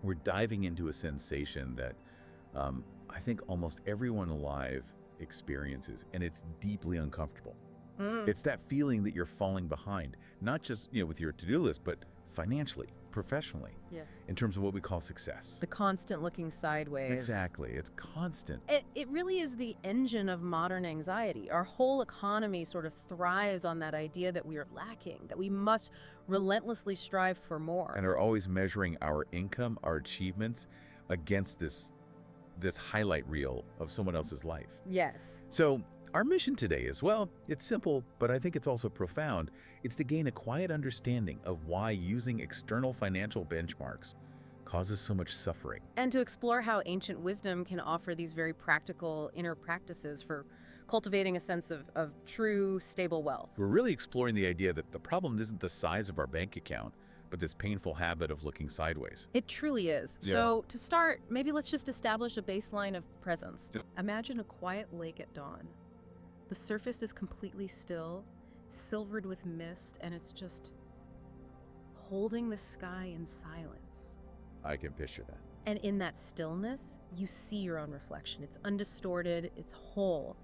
We're diving into a sensation that I think almost everyone alive experiences, and it's deeply uncomfortable. Mm. It's that feeling that you're falling behind, not just with your to-do list, but financially, professionally, Yeah. in terms of what we call success. The constant looking sideways. Exactly. It's constant. It really is the engine of modern anxiety. Our whole economy sort of thrives on that idea that we are lacking, that we must relentlessly strive for more. And are always measuring our income, our achievements against this highlight reel of someone else's life. Yes. So our mission today is, well, it's simple, but I think it's also profound. It's to gain a quiet understanding of why using external financial benchmarks causes so much suffering. And to explore how ancient wisdom can offer these very practical inner practices for cultivating a sense of true, stable wealth. We're really exploring the idea that the problem isn't the size of our bank account, but this painful habit of looking sideways. It truly is. Yeah. So to start, maybe let's just establish a baseline of presence. Imagine a quiet lake at dawn. The surface is completely still, silvered with mist, and it's just holding the sky in silence. I can picture that. And in that stillness, you see your own reflection. It's undistorted, it's whole.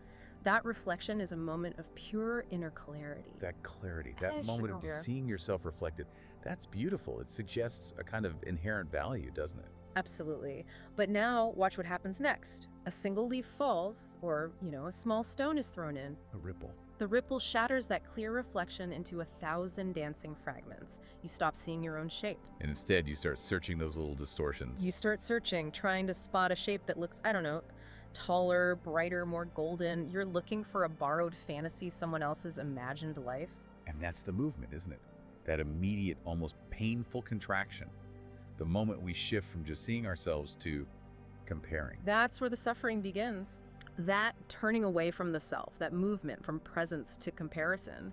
That reflection is a moment of pure inner clarity. That clarity, that moment of just seeing yourself reflected, that's beautiful. It suggests a kind of inherent value, doesn't it? Absolutely. But now, watch what happens next. A single leaf falls, or, a small stone is thrown in. A ripple. The ripple shatters that clear reflection into 1,000 dancing fragments. You stop seeing your own shape. And instead, you start searching those little distortions. You start searching, trying to spot a shape that looks, taller, brighter, more golden. You're looking for a borrowed fantasy, someone else's imagined life. And that's the movement, isn't it? That immediate, almost painful contraction. The moment we shift from just seeing ourselves to comparing. That's where the suffering begins. That turning away from the self, that movement from presence to comparison,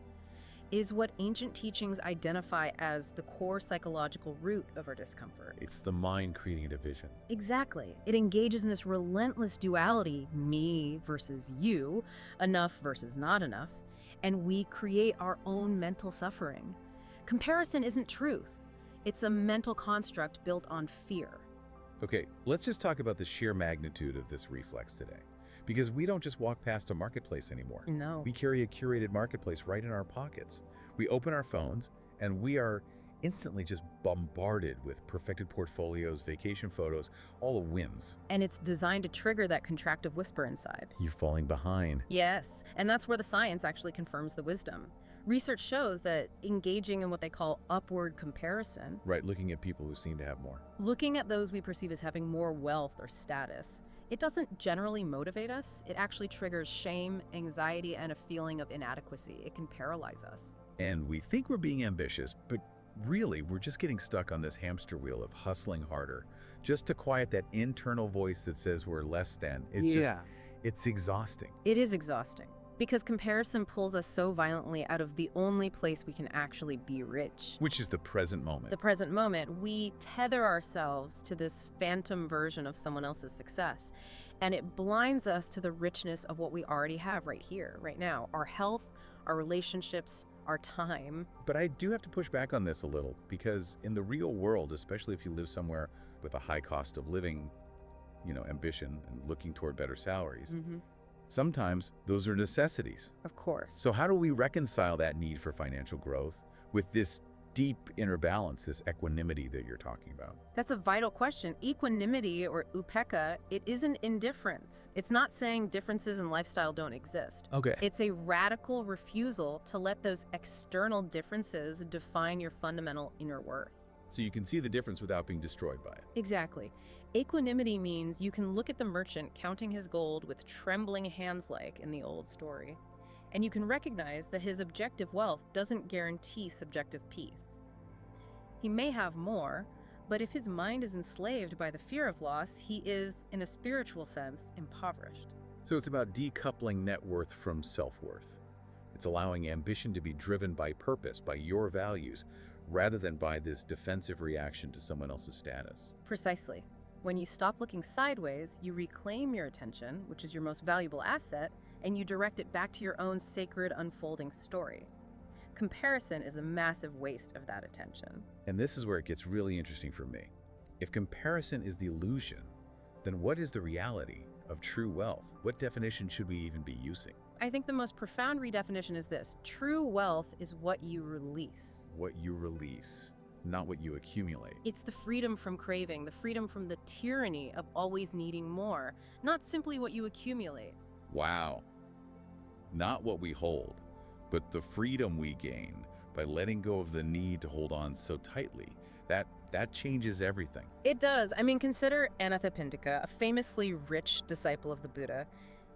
is what ancient teachings identify as the core psychological root of our discomfort. It's the mind creating a division. Exactly. It engages in this relentless duality, me versus you, enough versus not enough, and we create our own mental suffering. Comparison isn't truth. It's a mental construct built on fear. Okay, let's just talk about the sheer magnitude of this reflex today. Because we don't just walk past a marketplace anymore. No. We carry a curated marketplace right in our pockets. We open our phones, and we are instantly just bombarded with perfected portfolios, vacation photos, all the wins. And it's designed to trigger that contractive whisper inside. You're falling behind. Yes, and that's where the science actually confirms the wisdom. Research shows that engaging in what they call upward comparison, Right, looking at people who seem to have more. looking at those we perceive as having more wealth or status, it doesn't generally motivate us. It actually triggers shame, anxiety, and a feeling of inadequacy. It can paralyze us. And we think we're being ambitious, but really, we're just getting stuck on this hamster wheel of hustling harder, just to quiet that internal voice that says we're less than. It's exhausting. It is exhausting because comparison pulls us so violently out of the only place we can actually be rich. Which is the present moment. The present moment. We tether ourselves to this phantom version of someone else's success, and it blinds us to the richness of what we already have right here, right now. Our health, our relationships, our time. But I do have to push back on this a little, because in the real world, especially if you live somewhere with a high cost of living, ambition and looking toward better salaries, sometimes those are necessities. Of course. So how do we reconcile that need for financial growth with this deep inner balance, this equanimity that you're talking about? That's a vital question. Equanimity, or upekkha, it isn't indifference. It's not saying differences in lifestyle don't exist. Okay. It's a radical refusal to let those external differences define your fundamental inner worth. So you can see the difference without being destroyed by it. Exactly. Equanimity means you can look at the merchant counting his gold with trembling hands like in the old story. And you can recognize that his objective wealth doesn't guarantee subjective peace. He may have more, but if his mind is enslaved by the fear of loss, he is, in a spiritual sense, impoverished. So it's about decoupling net worth from self-worth. It's allowing ambition to be driven by purpose, by your values, rather than by this defensive reaction to someone else's status. Precisely. When you stop looking sideways, you reclaim your attention, which is your most valuable asset, and you direct it back to your own sacred unfolding story. Comparison is a massive waste of that attention. And this is where it gets really interesting for me. If comparison is the illusion, then what is the reality of true wealth? What definition should we even be using? I think the most profound redefinition is this: true wealth is what you release. What you release, not what you accumulate. It's the freedom from craving, the freedom from the tyranny of always needing more, not simply what you accumulate. Wow. Not what we hold, but the freedom we gain by letting go of the need to hold on so tightly. That changes everything. It does. I mean, consider Anathapindika, a famously rich disciple of the Buddha.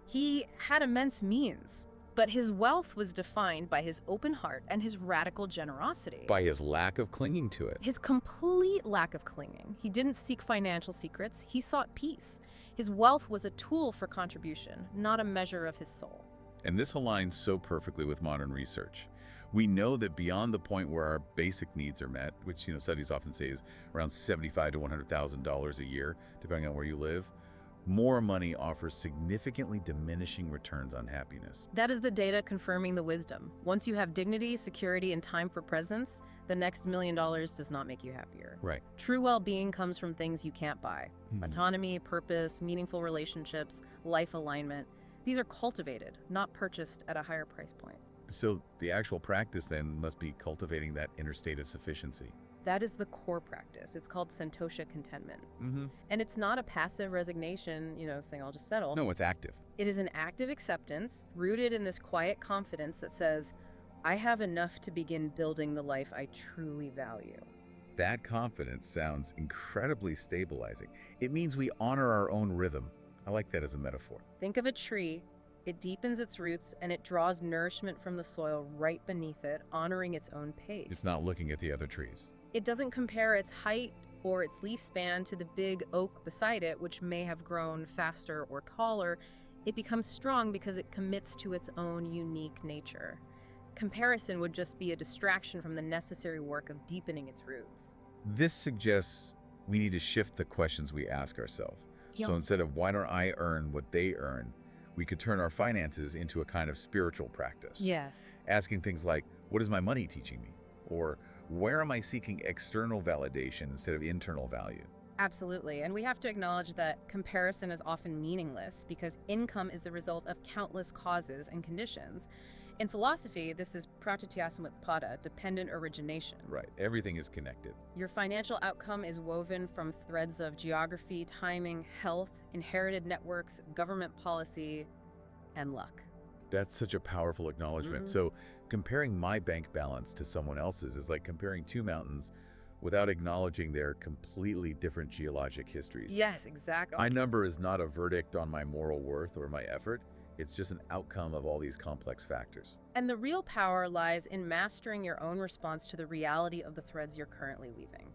He had immense means, but his wealth was defined by his open heart and his radical generosity. By his lack of clinging to it. His complete lack of clinging. He didn't seek financial secrets, he sought peace. His wealth was a tool for contribution, not a measure of his soul. And this aligns so perfectly with modern research. We know that beyond the point where our basic needs are met, which studies often say is around $75,000 to $100,000 a year, depending on where you live, more money offers significantly diminishing returns on happiness. That is the data confirming the wisdom. Once you have dignity, security, and time for presence, the next $1 million does not make you happier. Right. True well-being comes from things you can't buy. Autonomy, purpose, meaningful relationships, life alignment. These are cultivated, not purchased at a higher price point. So the actual practice then must be cultivating that inner state of sufficiency. That is the core practice. It's called Santosha contentment. Mm-hmm. And it's not a passive resignation, saying I'll just settle. No, it's active. It is an active acceptance rooted in this quiet confidence that says, I have enough to begin building the life I truly value. That confidence sounds incredibly stabilizing. It means we honor our own rhythm. I like that as a metaphor. Think of a tree. It deepens its roots and it draws nourishment from the soil right beneath it, honoring its own pace. It's not looking at the other trees. It doesn't compare its height or its leaf span to the big oak beside it, which may have grown faster or taller. It becomes strong because it commits to its own unique nature. Comparison would just be a distraction from the necessary work of deepening its roots. This suggests we need to shift the questions we ask ourselves. Yep. So instead of why don't I earn what they earn, we could turn our finances into a kind of spiritual practice. Yes. Asking things like, what is my money teaching me? Or where am I seeking external validation instead of internal value? Absolutely. And we have to acknowledge that comparison is often meaningless because income is the result of countless causes and conditions. In philosophy, this is pratyasmutpada, dependent origination. Right. Everything is connected. Your financial outcome is woven from threads of geography, timing, health, inherited networks, government policy, and luck. That's such a powerful acknowledgement. Mhm. So comparing my bank balance to someone else's is like comparing two mountains without acknowledging their completely different geologic histories. Yes, exactly. My number is not a verdict on my moral worth or my effort. It's just an outcome of all these complex factors. And the real power lies in mastering your own response to the reality of the threads you're currently weaving.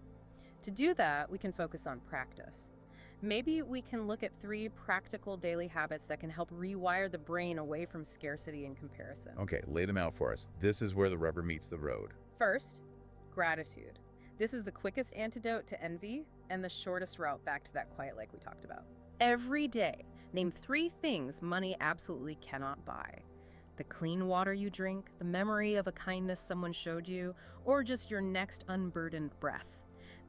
To do that, we can focus on practice. Maybe we can look at 3 practical daily habits that can help rewire the brain away from scarcity and comparison. Okay, lay them out for us. This is where the rubber meets the road. First, gratitude. This is the quickest antidote to envy and the shortest route back to that quiet lake we talked about. Every day, name 3 things money absolutely cannot buy. The clean water you drink, the memory of a kindness someone showed you, or just your next unburdened breath.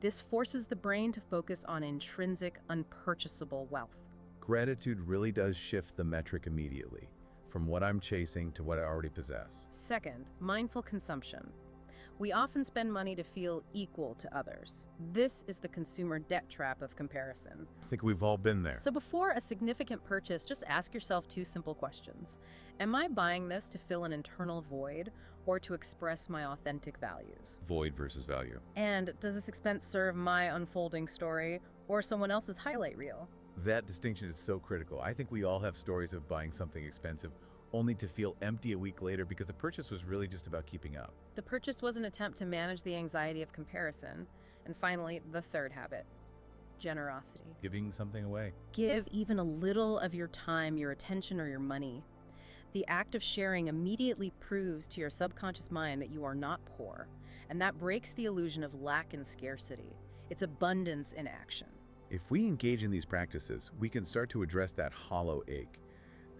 This forces the brain to focus on intrinsic, unpurchasable wealth. Gratitude really does shift the metric immediately, from what I'm chasing to what I already possess. Second, mindful consumption. We often spend money to feel equal to others. This is the consumer debt trap of comparison. I think we've all been there. So before a significant purchase, just ask yourself 2 simple questions. Am I buying this to fill an internal void or to express my authentic values? Void versus value. And does this expense serve my unfolding story or someone else's highlight reel? That distinction is so critical. I think we all have stories of buying something expensive only to feel empty a week later because the purchase was really just about keeping up. The purchase was an attempt to manage the anxiety of comparison. And finally, the third habit, generosity. Giving something away. Give even a little of your time, your attention, or your money. The act of sharing immediately proves to your subconscious mind that you are not poor, and that breaks the illusion of lack and scarcity. It's abundance in action. If we engage in these practices, we can start to address that hollow ache,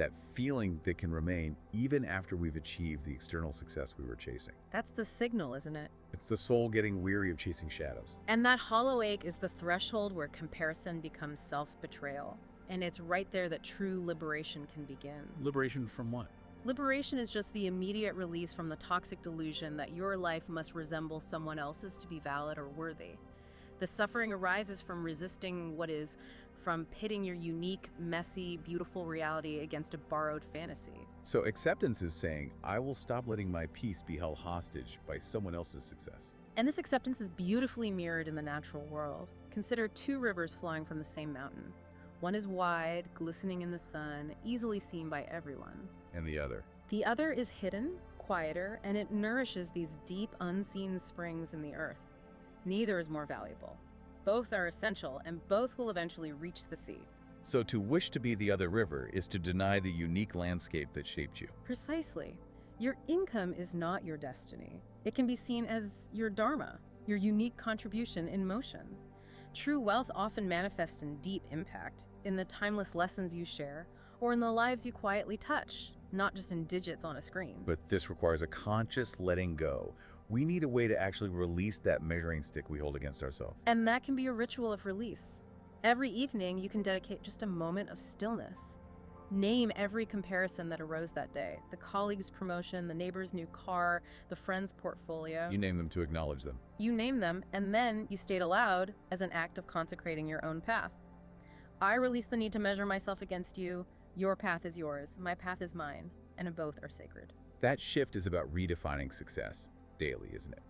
that feeling that can remain even after we've achieved the external success we were chasing. That's the signal, isn't it? It's the soul getting weary of chasing shadows. And that hollow ache is the threshold where comparison becomes self-betrayal. And it's right there that true liberation can begin. Liberation from what? Liberation is just the immediate release from the toxic delusion that your life must resemble someone else's to be valid or worthy. The suffering arises from resisting what is, from pitting your unique, messy, beautiful reality against a borrowed fantasy. So acceptance is saying, I will stop letting my peace be held hostage by someone else's success. And this acceptance is beautifully mirrored in the natural world. Consider two rivers flowing from the same mountain. One is wide, glistening in the sun, easily seen by everyone. And the other? The other is hidden, quieter, and it nourishes these deep, unseen springs in the earth. Neither is more valuable. Both are essential, and both will eventually reach the sea. So to wish to be the other river is to deny the unique landscape that shaped you. Precisely. Your income is not your destiny. It can be seen as your dharma, your unique contribution in motion. True wealth often manifests in deep impact, in the timeless lessons you share, or in the lives you quietly touch, not just in digits on a screen. But this requires a conscious letting go. We need a way to actually release that measuring stick we hold against ourselves. And that can be a ritual of release. Every evening, you can dedicate just a moment of stillness. Name every comparison that arose that day. The colleague's promotion, the neighbor's new car, the friend's portfolio. You name them to acknowledge them. You name them, and then you state aloud as an act of consecrating your own path. I release the need to measure myself against you. Your path is yours. My path is mine. And both are sacred. That shift is about redefining success daily, isn't it?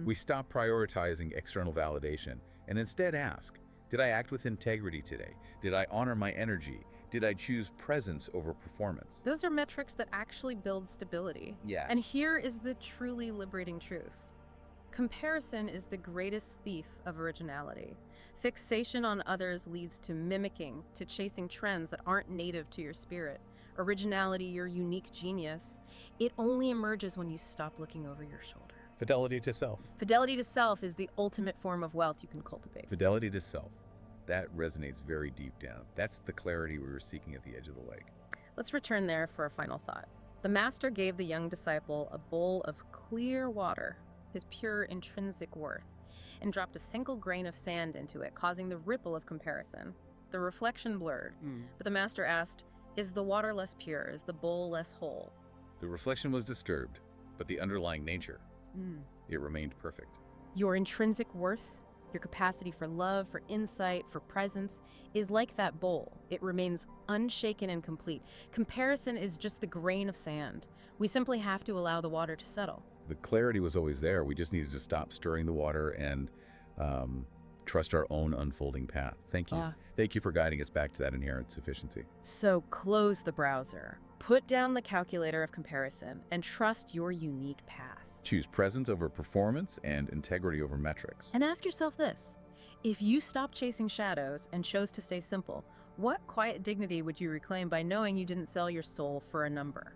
We stop prioritizing external validation and instead ask, did I act with integrity today? Did I honor my energy? Did I choose presence over performance? Those are metrics that actually build stability. Yeah. And here is the truly liberating truth. Comparison is the greatest thief of originality. Fixation on others leads to mimicking, to chasing trends that aren't native to your spirit. Originality, your unique genius, it only emerges when you stop looking over your shoulder. Fidelity to self. Fidelity to self is the ultimate form of wealth you can cultivate. Fidelity to self. That resonates very deep down. That's the clarity we were seeking at the edge of the lake. Let's return there for a final thought. The master gave the young disciple a bowl of clear water, his pure intrinsic worth, and dropped a single grain of sand into it, causing the ripple of comparison. The reflection blurred, but the master asked, is the water less pure? Is the bowl less whole? The reflection was disturbed, but the underlying nature, it remained perfect. Your intrinsic worth, your capacity for love, for insight, for presence, is like that bowl. It remains unshaken and complete. Comparison is just the grain of sand. We simply have to allow the water to settle. The clarity was always there. We just needed to stop stirring the water and trust our own unfolding path. Thank you. Thank you for guiding us back to that inherent sufficiency. So close the browser, put down the calculator of comparison, and trust your unique path. Choose presence over performance and integrity over metrics. And ask yourself this, if you stopped chasing shadows and chose to stay simple, what quiet dignity would you reclaim by knowing you didn't sell your soul for a number?